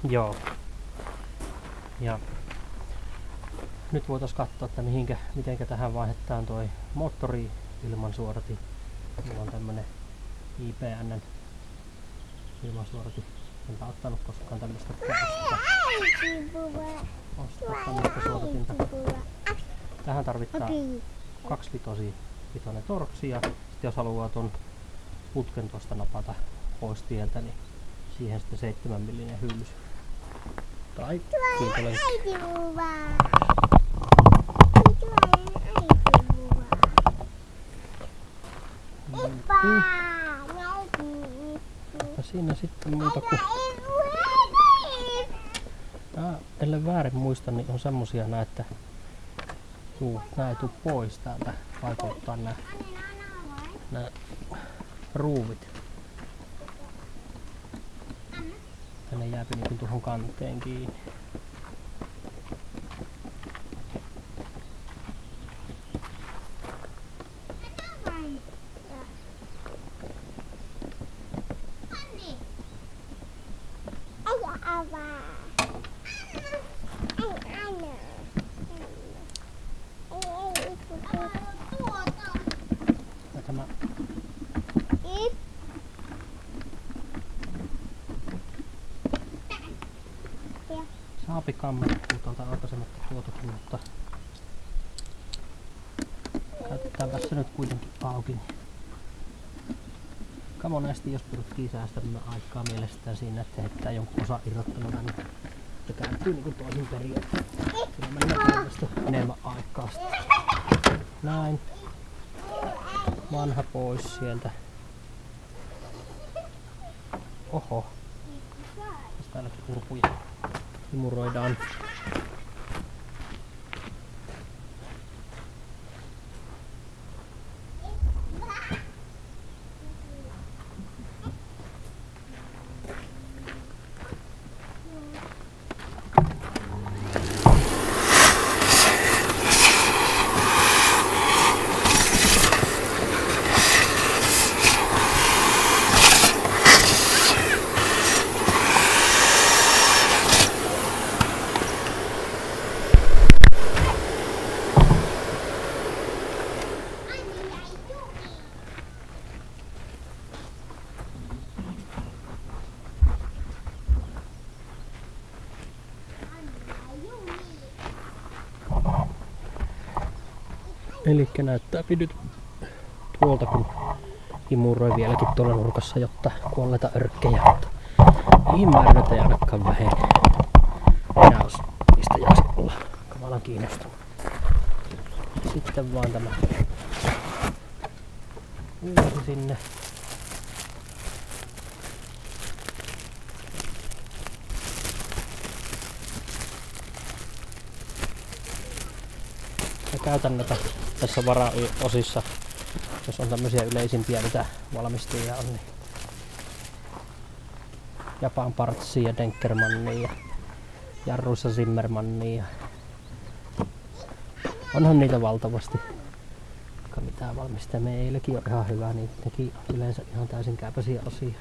Joo. Ja nyt voitaisiin katsoa, että mitenkä tähän vaihdetaan toi moottori ilmansuodati. Mulla on tämmönen IPN ilmansuodati. Enpä ottanut koskaan tämmöstä ostaa tämmöstä suodatinta. Tähän tarvitaan 2-vitoinen torksi ja sitten jos haluaa ton putken tuosta napata pois tieltä, niin siihen sitten 7 millinen hyllys. Tai kiintelenkin. Ja siinä sitten muuta kuin... ellen väärin muista, niin on semmosia nää, että nää ei tuu pois täältä vaikuttaa nää ruuvit. Ja ne jääpi niinku tuohon kanteen kiinni. Saapikammat tuolta aikaisemmin tuotakin, mutta käytetäänpä se nyt kuitenkin auki. Monesti jos pyrkii säästämään aikaa mielestään siinä, että heittää jonkun osa irrottamana, niin se kääntyy niin kuin toisin periaatteessa. Siinä mennään päivästä enemmän aikaa sitten. Näin. Vanha pois sieltä. Oho. Tässä täälläkin kurkuja imuroidaan. Elikkä näyttää pidyt tuolta, kun imuroi vieläkin tuolla nurkassa, jotta kuolleita örkkejä, mutta mihin määrät ei ainakaan vähene. Minä os niistä jaisi olla kamalan kiinnostunut. Sitten vaan tämä uusi sinne. Ja käytän näitä tässä varaosissa, jos on tämmöisiä yleisimpiä, mitä valmistajia on, niin Japan Partsia ja Denkermannia ja jarruissa Zimmermannia. Onhan niitä valtavasti. Vaikka mitään valmistajia meilläkin on ihan hyvä, niin nekin on yleensä ihan täysin käypäisiä osia.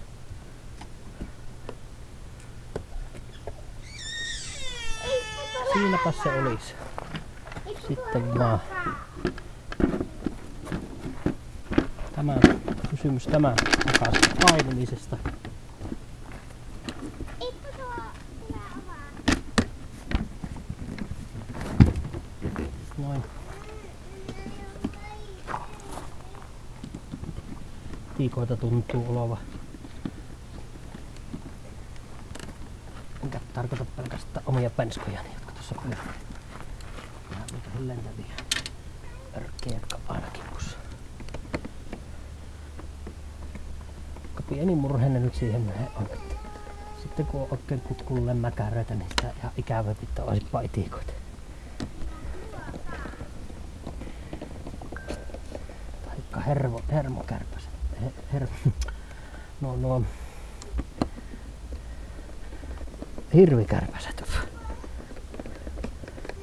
Siinäpä se olisi. Sitten vaan tämä kysymys tämän takaisin painimisesta. Noin. Tiikoita tuntuu oleva. Enkä tarkoita pelkästään omia penskojani, jotka tuossa pyörii. Vähän niitä lentäviä örkkejä, jotka aina kimpussa. Pieni murhenne nyt siihen näin on. Sitten kun on oikein kutkulle mäkäröitä, niin sitä ihan ikävä pitää olisi paitikoita. Taikka hermokärpäset. No hirvikärpäset.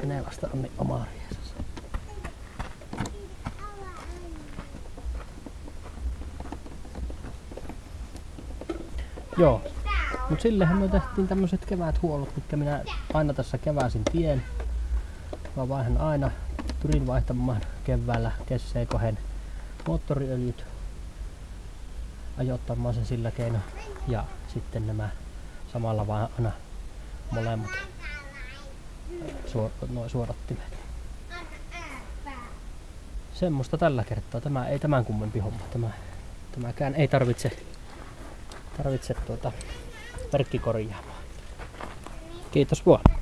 Ne vasta on niin oma riesassa. Joo. Mut sillehän me tehtiin tämmöset keväthuollot, mitkä minä aina tässä keväisin tien. Mä vaihan aina, pyrin vaihtamaan keväällä kesseekohen moottoriöljyt, ajoittamaan sen sillä keino ja sitten nämä samalla vaan aina molemmat suodattimet. Semmoista tällä kertaa. Tämä ei tämän kummempi homma. Tämäkään ei tarvitse verkkikorjaamaan. Kiitos vaan.